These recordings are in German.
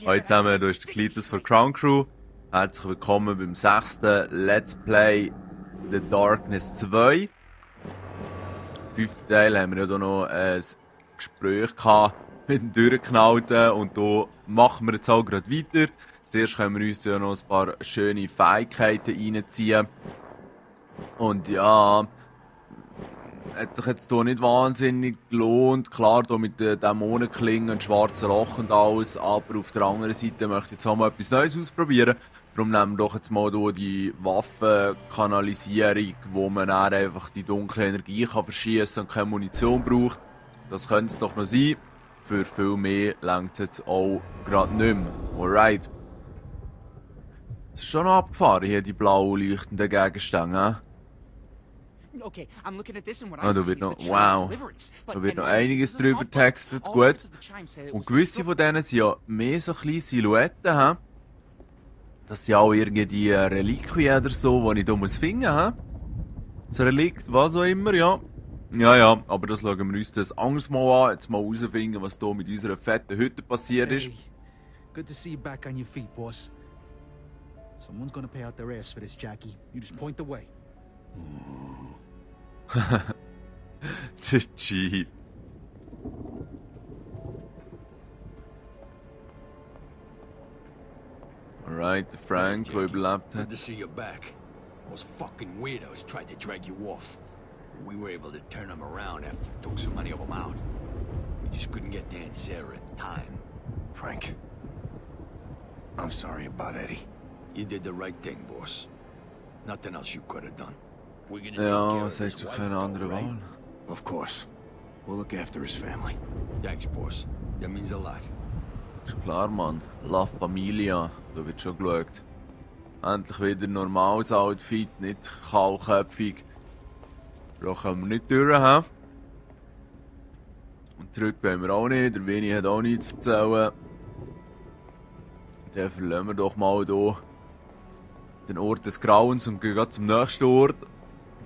Hallo zusammen, hier ist der Klitus von Crown Crew. Herzlich willkommen beim 6. Let's Play The Darkness 2. Im 5. Teil haben wir ja hier noch ein Gespräch gehabt mit dem Durchgeknallten und hier machen wir jetzt auch gerade weiter. Zuerst können wir uns ja noch ein paar schöne Fähigkeiten reinziehen. Und ja, hat sich jetzt hier nicht wahnsinnig gelohnt. Klar, hier mit den Dämonenklingen, schwarzen Loch und alles. Aber auf der anderen Seite möchte ich jetzt auch mal etwas Neues ausprobieren. Darum nehmen wir doch jetzt mal hier die Waffenkanalisierung, wo man dann einfach die dunkle Energie kann verschießen und keine Munition braucht. Das könnte es doch noch sein. Für viel mehr reicht es jetzt auch gerade nicht mehr. Alright. Es ist schon noch abgefahren hier, die blau leuchtenden Gegenstände. Okay, I'm looking at this and what Ah, I da see wird is noch, the chime wow, of deliverance. But da wird noch anyway, einiges this is a drüber small part. textet, All gut. letters of the chime say it Und was gewisse von denen sind ja mehr so kleine Silhouetten, he? Das sind auch irgendwie Reliquien oder so, die ich hier muss finden muss. Das Relikt, was auch immer, ja. Ja, aber das schauen wir uns das anderes Mal an. Jetzt mal herausfinden, was hier mit unserer fetten Hütte passiert ist. Hey, good to see you back on your feet, boss. Someone's gonna pay out their ass for this, Jackie. You just point the way. Der Chief. Alright, der Frank, der überlebt hat. Good to see you back. Those fucking weirdos tried to drag you off. We were able to turn them around after you took so many of them out. We just couldn't get to Aunt Sarah in time. Frank, I'm sorry about Eddie. You did the right thing, boss. Nothing else you could have done. We're gonna take care Ja, of was this hast du wife, keine though, andere right? Wahl? Of course. We'll look after his family. Thanks, boss. That means a lot. Ist klar, Mann. La Familia, da wird schon geschaut. Endlich wieder ein normales Outfit, nicht kahlköpfig. Da können wir nicht durch haben. Und zurück wollen wir auch nicht. Der Winnie hat auch nichts zu erzählen. Dann verlassen wir doch mal hier den Ort des Grauens und gehen gleich zum nächsten Ort,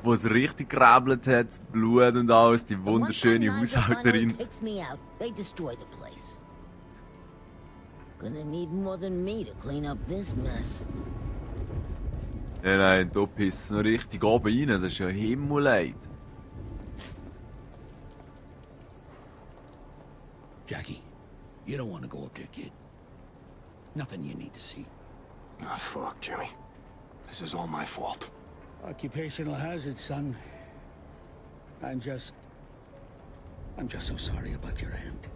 wo es richtig gerebelt hat, das Blut und alles, die wunderschöne Haushälterin. Takes me out. They destroy the place. Gonna need more than me to clean up this mess. Nein, da pisst es noch richtig oben rein, das ist ja Himmelleid. Jackie, you don't want to go up there, kid. Nothing you need to see. Ah, fuck, Jimmy. This is all my fault. Occupational hazard, son. I'm just so sorry about your aunt.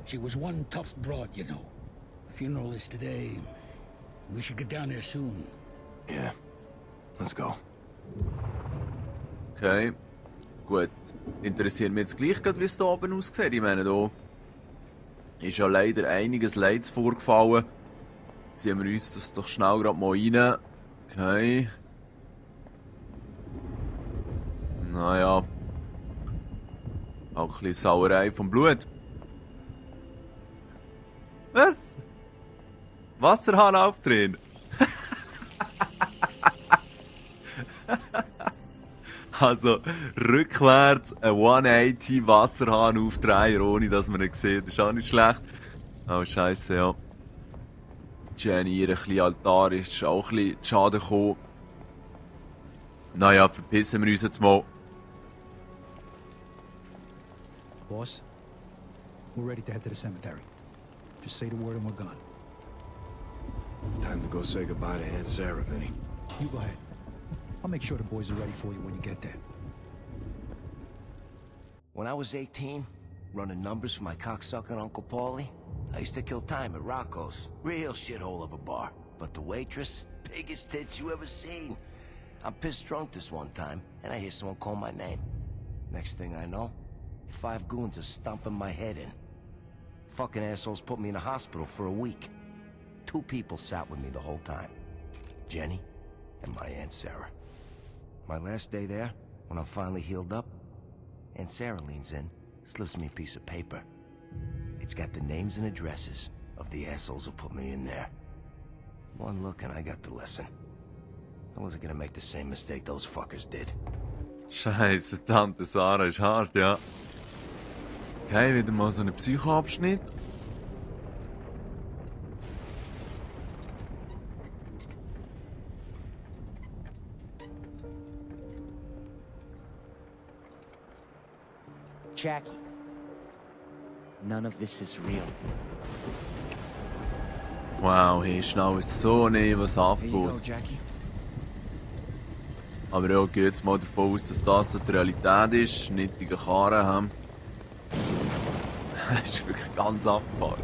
She was one tough broad, you know. Funeral is today. We should get down there soon. Yeah. Let's go. Okay, gut. Interessiert mich jetzt gleich gerade, wie es hier oben aussieht. Ich meine, da ist ja leider einiges Leids vorgefallen. Ziehen wir uns das doch schnell gerade mal rein. Okay. Naja. Auch ein bisschen Sauerei vom Blut. Was? Wasserhahn aufdrehen? Also rückwärts ein 180 Wasserhahn aufdrehen, ohne dass man ihn sieht. Das ist auch nicht schlecht. Oh Scheiße, ja. Jenny, ihr kleiner Altar ist auch ein bisschen zu Schaden gekommen. Naja, verpissen wir uns jetzt mal. Boss, we're ready to head to the cemetery. Just say the word and we're gone. Time to go say goodbye to Aunt Sarah, Vinny. You go ahead. I'll make sure the boys are ready for you when you get there. When I was 18, running numbers for my cocksucking Uncle Paulie, I used to kill time at Rocco's. Real shithole of a bar. But the waitress, biggest tits you ever seen. I'm pissed drunk this one time, and I hear someone call my name. Next thing I know, 5 goons are stomping my head in. Fucking assholes put me in a hospital for a week. 2 people sat with me the whole time. Jenny and my Aunt Sarah. My last day there, when I'm finally healed up, Aunt Sarah leans in, slips me a piece of paper. It's got the names and addresses of the assholes who put me in there. One look and I got the lesson. I wasn't gonna make the same mistake those fuckers did. Scheiße, Tante Sarah ist hart, ja. Okay, wieder mal so ein Psychoabschnitt. Jackie, none of this is real. Wow, hier ist schnell so nicht was abgebaut. Jackie. Aber ja, geht jetzt mal davon aus, dass das die Realität ist, nicht die Karren haben. Das ist wirklich ganz abgefahren.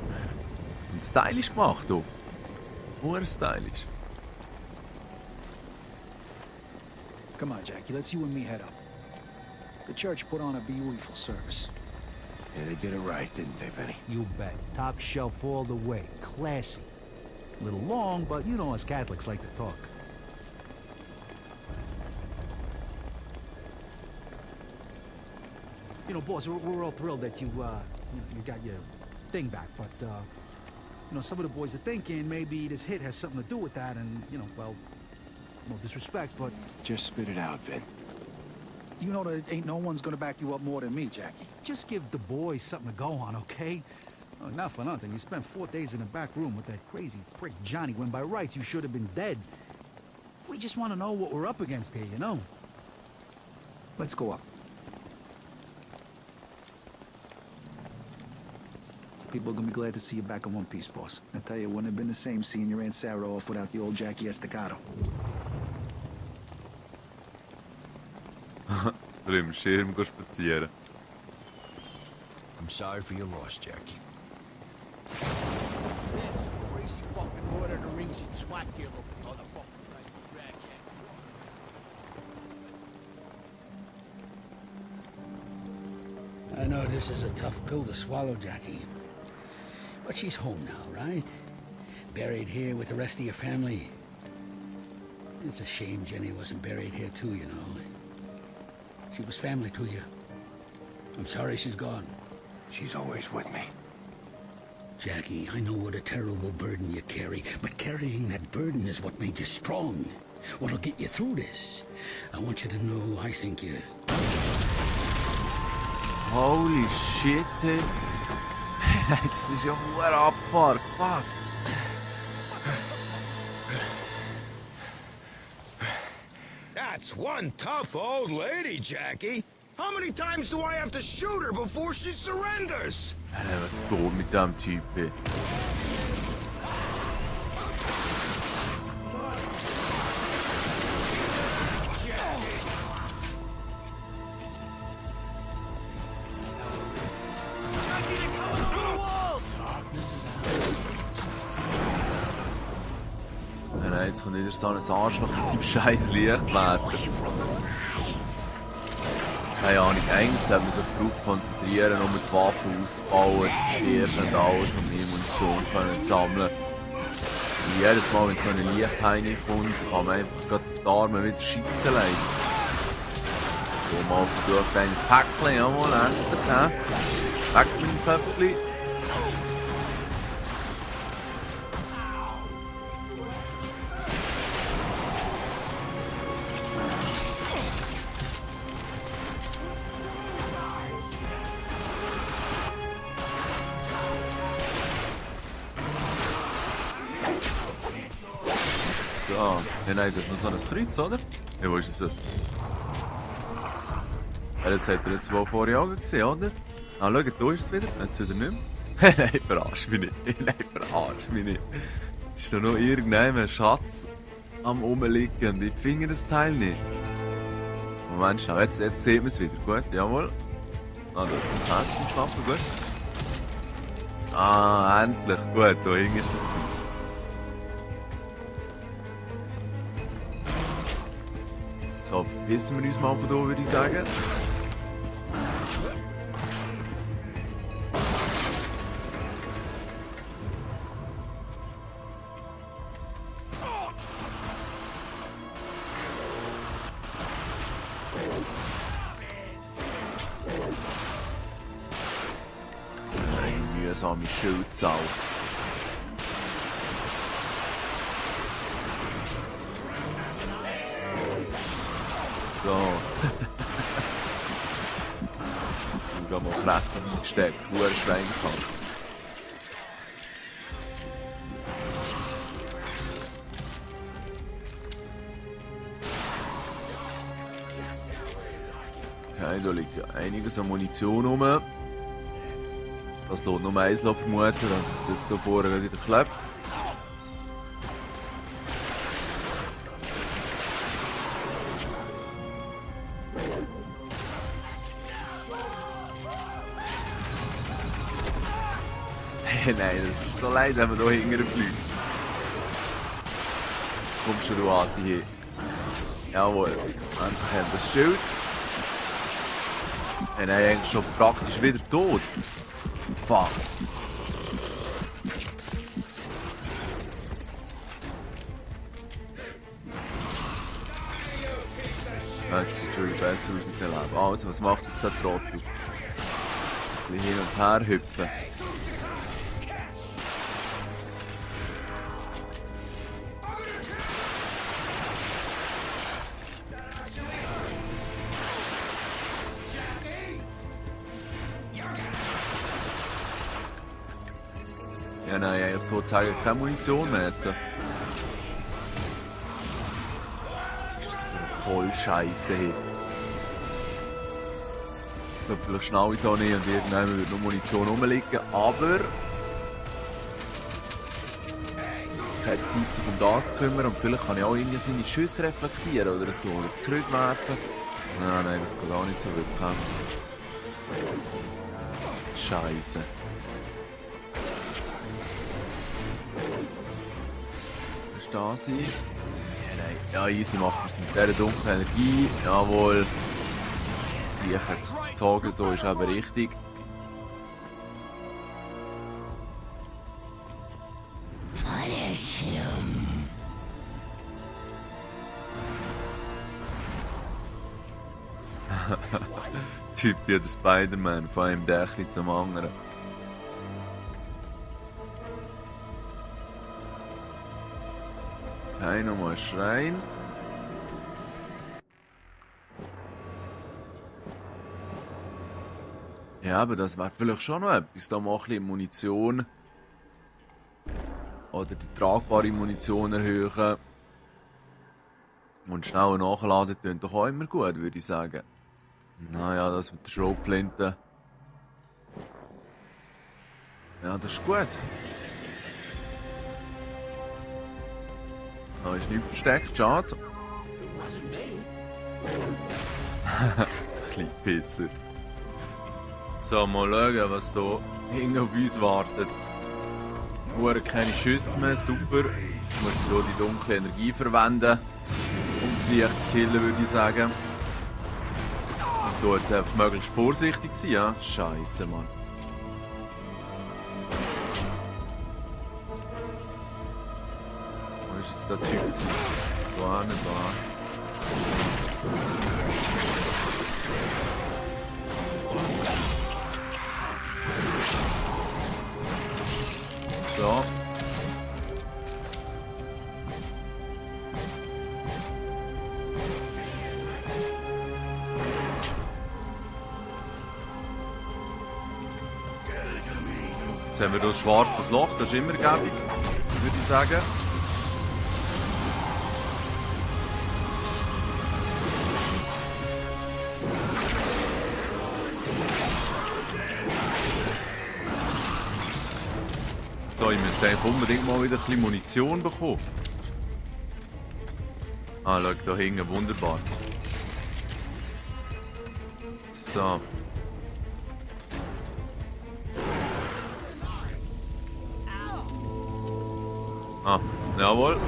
Und stylisch gemacht, du. Nur stylisch. Come on, Jackie, let's you and me head up. The church put on a beautiful service. Yeah, they did it right, didn't they, Vinny? You bet. Top shelf all the way. Classy. A little long, but you know us Catholics like to talk. You know, boss, we're all thrilled that you got your thing back, but, you know, some of the boys are thinking maybe this hit has something to do with that, and, you know, well, no disrespect, but Just spit it out, Vin. you know that ain't no one's gonna back you up more than me, Jackie. Just give the boys something to go on, okay? Oh, not for nothing. You spent 4 days in the back room with that crazy prick Johnny when by rights you should have been dead. We just want to know what we're up against here, you know? Let's go up. People are gonna be glad to see you back in one piece, boss. I tell you, it wouldn't have been the same seeing your Aunt Sarah off without the old Jackie Estacado. Im Schirm spazieren. I'm sorry for your loss, Jackie. That's some crazy fucking Lord of the Rings and SWAT gear looking motherfucker trying to drag I know this is a tough pill to swallow, Jackie. But she's home now, right? Buried here with the rest of your family. It's a shame Jenny wasn't buried here too, you know. She was family to you. I'm sorry she's gone. She's always with me. Jackie, I know what a terrible burden you carry, but carrying that burden is what made you strong. What'll get you through this. I want you to know I think you... Holy shit, ey. Das ist ja verdammt abgefahren. Fuck. That's one tough old lady, Jackie. How many times do I have to shoot her before she surrenders? Was geht mit dem Typ, ey? Nein, jetzt kommt wieder so ein Arschloch mit seinem scheiß Lichtwerfer. Keine Ahnung, eigentlich sollte man sich darauf konzentrieren, um die Waffen auszubauen, zu schießen und alles, um die Munition zu sammeln. Und jedes Mal, wenn so eine Lichtheine kommt, kann man einfach gerade die Arme wieder schiessen lassen. So, mal versucht einen zu hackeln, ja mal, endlich, Hackeln im Köpfchen. So, ja, nein, das ist noch so ein Kreuz, oder? Ja, wo ist das? Ja, das hat er jetzt wohl vor den Augen gesehen, oder? Ah, schau, da ist es wieder. Jetzt wieder nicht mehr. Nein, verarsch mich nicht. Nein, verarsch mich nicht. Es ist doch noch irgendein Schatz am Rumliegen und ich finde das Teil nicht. Moment, schau, jetzt sieht man es wieder. Gut, jawohl. Ah, da ist das Herz im Schnappen, gut. Ah, endlich, gut, da hinten ist das Zeug. So, verpissen wir uns mal von hier, würde ich sagen. Eine mühsame Schildsau. So. Ich habe mal kräftig eingesteckt, hoher Schweinkampf. Okay, da liegt ja einiges an Munition rum. Das lässt nur eins vermuten, dass es jetzt hier vorne wieder klebt. Nein, das ist so leid, wenn man hier hinterher fliegt. Kommst du an, sie hier. Jawohl, endlich haben wir das Schild. Wir haben eigentlich schon praktisch wieder tot. Fuck. Ja, es sieht schon besser aus mit dem Leben. Also, was macht jetzt der Trottel? Ein bisschen hin und her hüpfen. Ja, nein, eigentlich sozusagen keine Munition mehr jetzt. Was ist das für eine Vollscheiße hier? Ich glaube, vielleicht schnell so nicht und irgendwann wird noch Munition rumliegen, aber keine Zeit, sich um das zu kümmern und vielleicht kann ich auch irgendwie seine Schüsse reflektieren oder so oder zurückwerfen. Nein, das geht auch nicht so wirklich. Scheiße. Da sein. Ja, nein. Ja, easy machen wir es mit dieser dunklen Energie. Jawohl. Sicher gezogen, so ist aber richtig. Punish him. Typ wie der Spider-Man, von einem Dächli zum anderen. Okay, nochmal Schrein. Ja, aber das wäre vielleicht schon noch etwas. Da mal ein bisschen Munition. Oder die tragbare Munition erhöhen. Und schnell nachladen tun doch auch immer gut, würde ich sagen. Naja, das mit der Schrotflinte. Ja, das ist gut. Da ist nichts versteckt, schade. Kleine Pisser. So, mal schauen, was hier hinten auf uns wartet. Nur keine Schüsse mehr, super. Ich muss hier die dunkle Energie verwenden, um das Licht zu killen, würde ich sagen. Und dort einfach möglichst vorsichtig sein, ja? Scheiße, Mann. Wo ist jetzt der Typ? Da hinten, da. So. Jetzt haben wir hier ein schwarzes Loch, das ist immer gäbig, würde ich sagen. So, ich müsste eigentlich unbedingt mal wieder ein bisschen Munition bekommen. Ah, schau, da hinten, wunderbar. So. Ah, jawohl.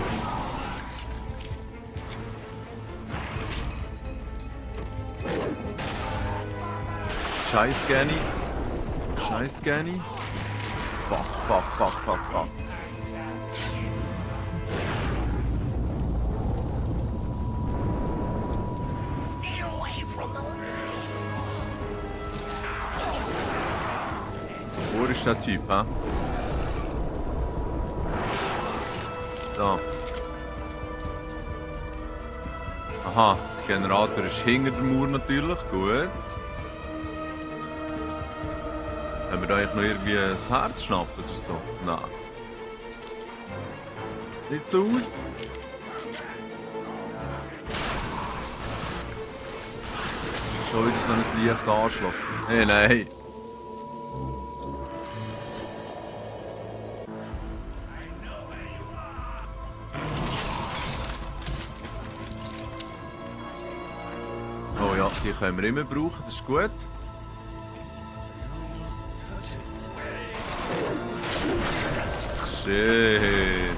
Scheiß Ganny. Scheiß Ganny. Fuck, fuck, fuck, fuck, fuck. Stay away from the Wo ist der Typ, hä? So. Aha, der Generator ist hinter der Mauer natürlich, gut. Haben wir da eigentlich noch irgendwie ein Herz schnappen oder so? Nein. Sieht nicht so aus. So wieder so ein leichter Arschloch. Hey, nein. Oh ja, die können wir immer brauchen, das ist gut. Schön.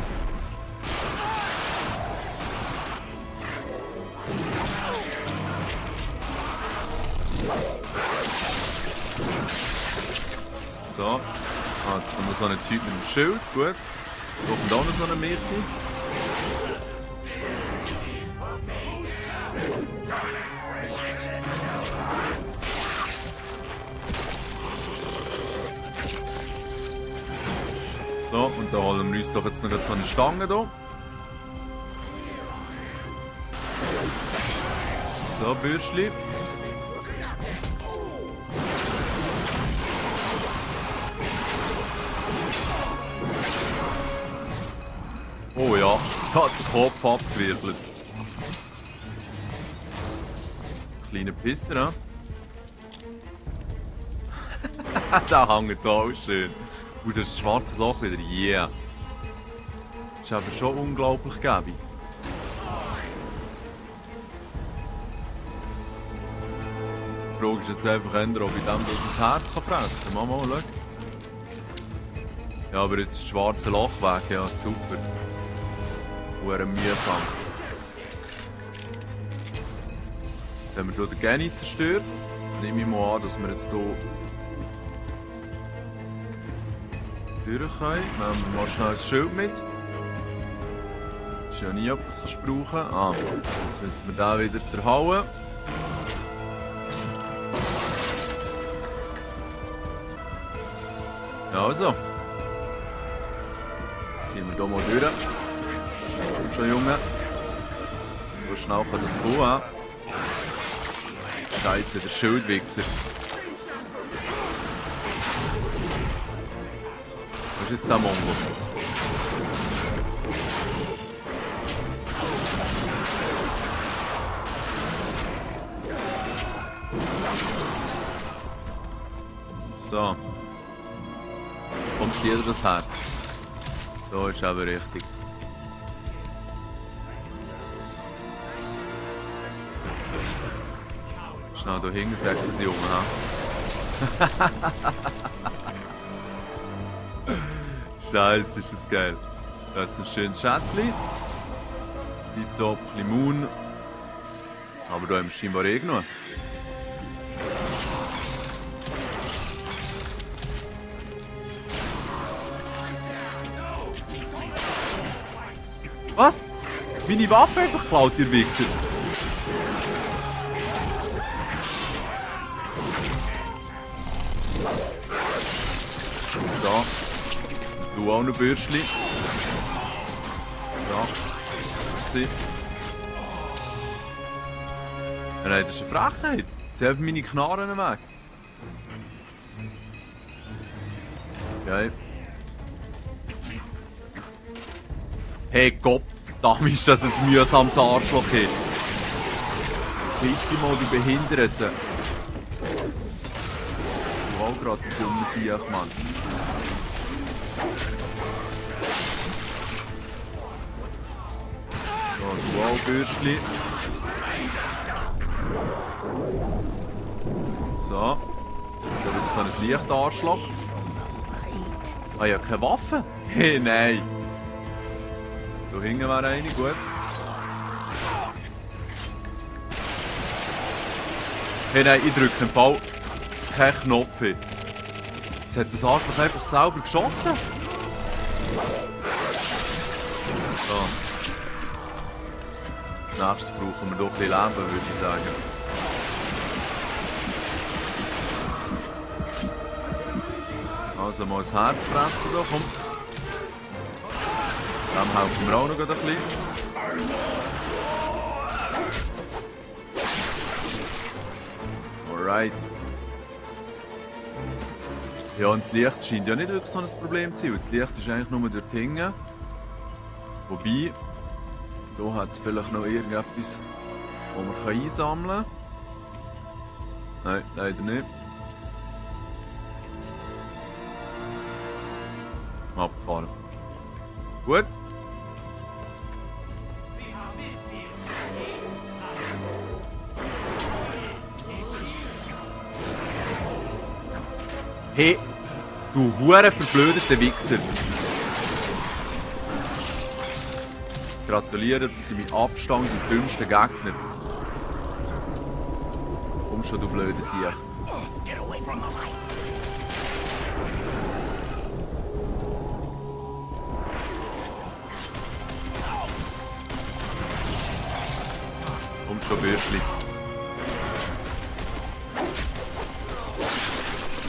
So. Ah, jetzt kommt noch so ein Typ mit dem Schild. Gut. Da kommt auch noch so eine Mädchen. So, und da holen wir uns doch jetzt noch so eine Stange hier. So, Bürschli. Oh ja, hat den Kopf abgewirbelt. Kleiner Pisser, ne? Der hängt da auch schön. Und das schwarze Loch wieder, yeah. Ist aber schon unglaublich gäbig. Die Frage ist jetzt einfach, ob ich dem das Herz fressen kann. Mama, schau. Ja, aber jetzt ist das schwarze Loch weg, ja, super. Hure mühsam. Jetzt haben wir hier den Genny zerstört. Nehme ich mal an, dass wir jetzt hier durch können. Nehmen wir mal schnell das Schild mit. Ist ja nie etwas, das du brauchen kannst. Ah, jetzt müssen wir den wieder zerhauen. Ja, also. Ziehen wir hier mal durch. Komm schon, Junge. So schnell kann das gehen. Scheiße, der Schildwichser. Wo ist jetzt der Mongo? So. Kommt jeder das Herz. So ist aber richtig. Schnell hier hinten, sagt das Junge, ha? Scheiße, ist das geil. Da hat ein schönes Schätzchen. Tipptopp, ein bisschen Moon. Aber da haben wir scheinbar eh genug. Was? Meine Waffe einfach geklaut, ihr Wichser? So. Du auch noch Bürschli. So. Merci. Nein, das ist eine Frechheit. Jetzt haben meine Knarren weg. Okay. Hey Gott, verdammt ist das ein mühsames Arschloch hier. Piss dich mal, du Behinderte. Du auch gerade die dumme Siech, Mann. So, du auch, Bürschli. So. Da wird so ein Lichtarschloch. Ah ja, keine Waffe? Hey, nein. Da hinten wäre eine, gut. Hey, nein, ich drücke den Ball keinen Knopf hin. Jetzt hat das Arschloch einfach selber geschossen. So. Als nächstes brauchen wir doch ein bisschen Leben, würde ich sagen. Also mal das Herz fressen hier, komm. Dem helfen wir auch noch ein bisschen. Alright. Ja, und das Licht scheint ja nicht wirklich so ein Problem zu sein. Das Licht ist eigentlich nur dort hinten. Wobei, hier hat es vielleicht noch irgendetwas, das wir einsammeln können. Nein, leider nicht. Abgefahren. Gut. Hey, du hure verblödete Wichser. Gratuliere, das sind mit Abstand die dümmsten Gegner. Komm schon, du blöde Sieg. Get away from the light. Komm schon, Bürschli.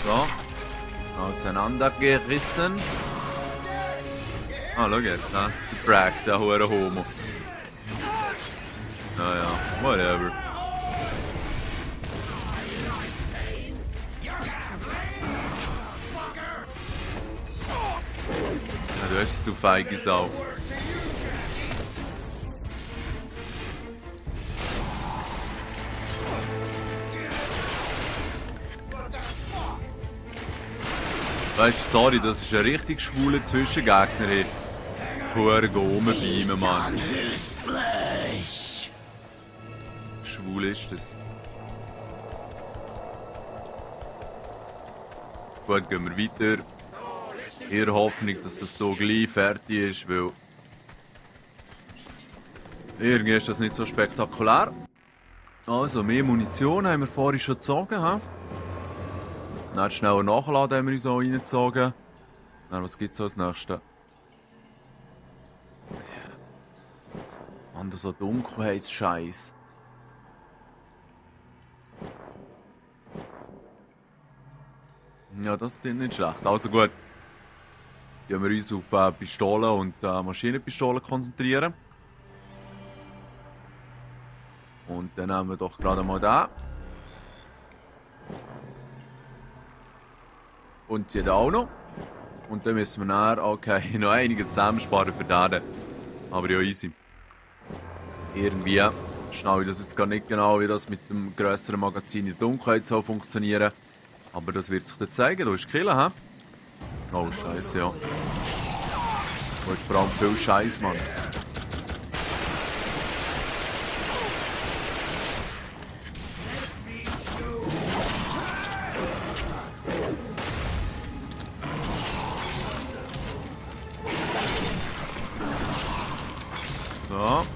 So. Auseinandergerissen. Ah, schau jetzt, ne? Der Bragg, der hure Homo. Naja, whatever. Ja, du hast es, du feige Sau. Weißt du, sorry, das ist ein richtig schwuler Zwischengegner hier. Hure rumbeamen, Mann. Schwul ist das. Gut, gehen wir weiter. In der Hoffnung, dass das hier gleich fertig ist, weil irgendwie ist das nicht so spektakulär. Also, mehr Munition haben wir vorhin schon gezogen. He? Dann schneller nachladen haben wir uns auch reingezogen. Dann, was gibt es als nächstes? Mann, so Dunkelheitsscheiß. Ja, das ist nicht schlecht. Also gut. Gehen wir uns auf Pistolen und Maschinenpistolen konzentrieren. Und dann nehmen wir doch gerade mal den. Und ziehen den auch noch. Und dann müssen wir nachher, okay, noch einiges zusammensparen für den. Aber ja, easy. Irgendwie schnaue ich das jetzt gar nicht genau, wie das mit dem grösseren Magazin in der Dunkelheit soll funktionieren. Aber das wird sich dann zeigen. Da ist Killer, hä? Oh, Scheiße, ja. Da ist vor allem viel Scheiß, Mann. So.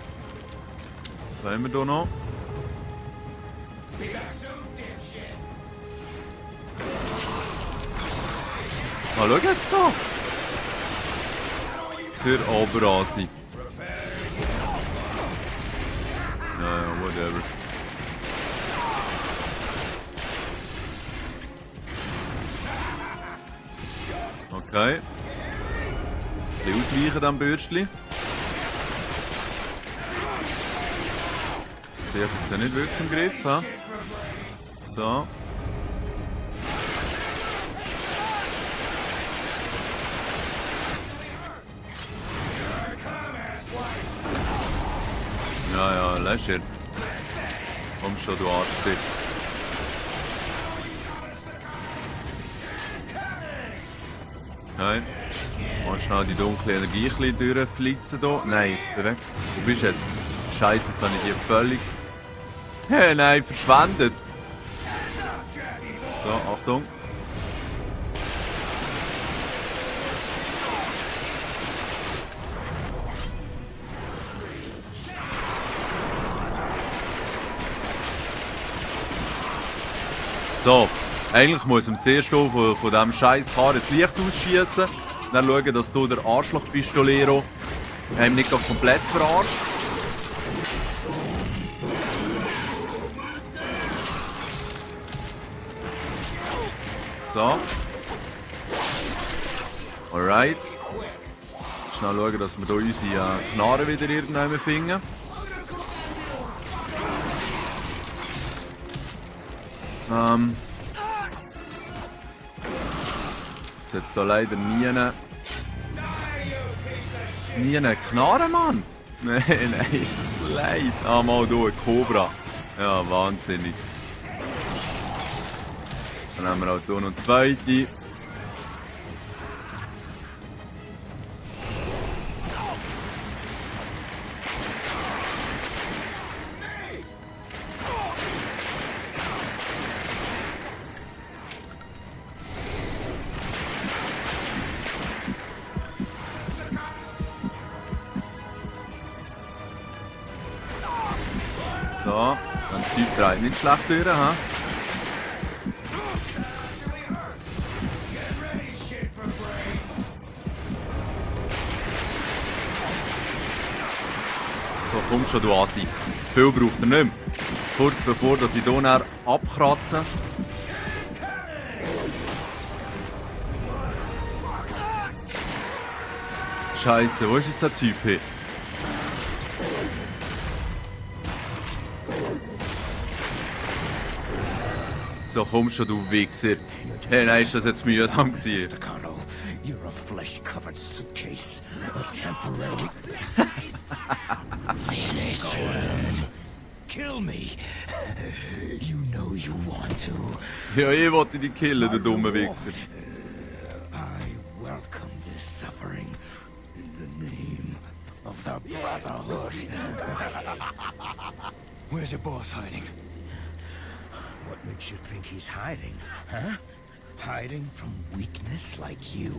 Was haben wir da noch? Ah, schau jetzt da! Für Oberasi. Naja, whatever. Okay. Ein bisschen ausweichen, dann Bürstchen. Sehe ich jetzt ja nicht wirklich im Griff. He? So. Ja, ja, lass ihn. Komm schon, du Arschfick. Okay. Mal schnell die dunkle Energie ein bisschen durchflitzen hier. Nein, jetzt bewegt. Wo bist du jetzt? Scheiße, jetzt habe ich die völlig... Hey, nein, verschwendet. So, Achtung. So, eigentlich muss man zuerst von diesem scheiß Karren das Licht ausschießen. Dann schauen, dass du der Arschloch-Pistolero nicht komplett verarscht. So. Alright. Schnell schauen, dass wir hier unsere Knarren wieder irgendwann finden. Jetzt hier leider nie eine Knarre, Mann. Nein, ist das leid. Ah, mal hier, ein Cobra. Ja, wahnsinnig. Dann haben wir auch hier noch eine zweite. So, dann Typ 3 nicht schlecht durch, ha? So, komm schon, du Asi. Viel braucht er nicht mehr. Kurz bevor dass ich hier dann abkratze. Scheiße, wo ist jetzt der Typ hier? So, komm schon, du Wichser. Hey, nein, ist das jetzt mühsam gewesen. Staccato, you're a flesh-covered suitcase. A temporary... Finish it. Kill me. You know you want to. Ja, ich wollte dich killen, du dumme Wichser. I welcome this suffering in the name of the Brotherhood. Where's your boss hiding? What makes you think he's hiding, huh? Hiding from weakness like you?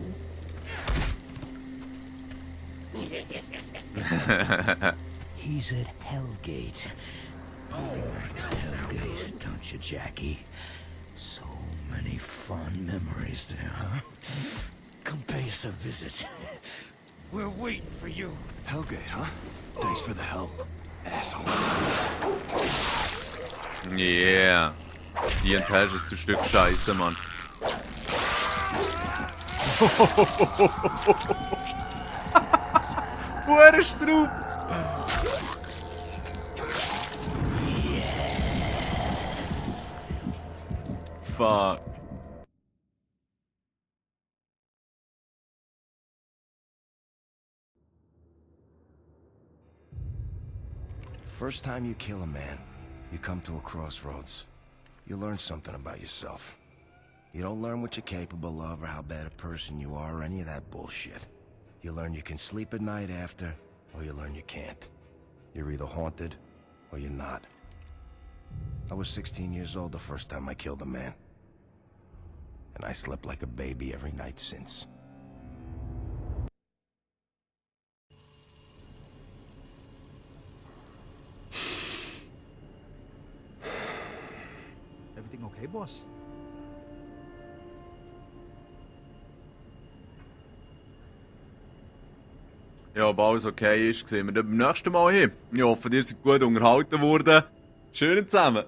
He's at Hellgate. You remember Hellgate, don't you, Jackie? So many fond memories there, huh? Come pay us a visit. We're waiting for you. Hellgate, huh? Thanks for the help, asshole. Yeah. Die Enttäuschung ist ein Stück Scheiße, Mann. Puer Strupp! Fuck. First time you kill a man, you come to a crossroads. You learn something about yourself. You don't learn what you're capable of or how bad a person you are or any of that bullshit. You learn you can sleep at night after, or you learn you can't. You're either haunted, or you're not. I was 16 years old the first time I killed a man. And I slept like a baby every night since. Everything okay, boss? Ja, ob alles okay ist, sehen wir dann beim nächsten Mal hin. Ich hoffe, ihr seid gut unterhalten worden. Schön zusammen.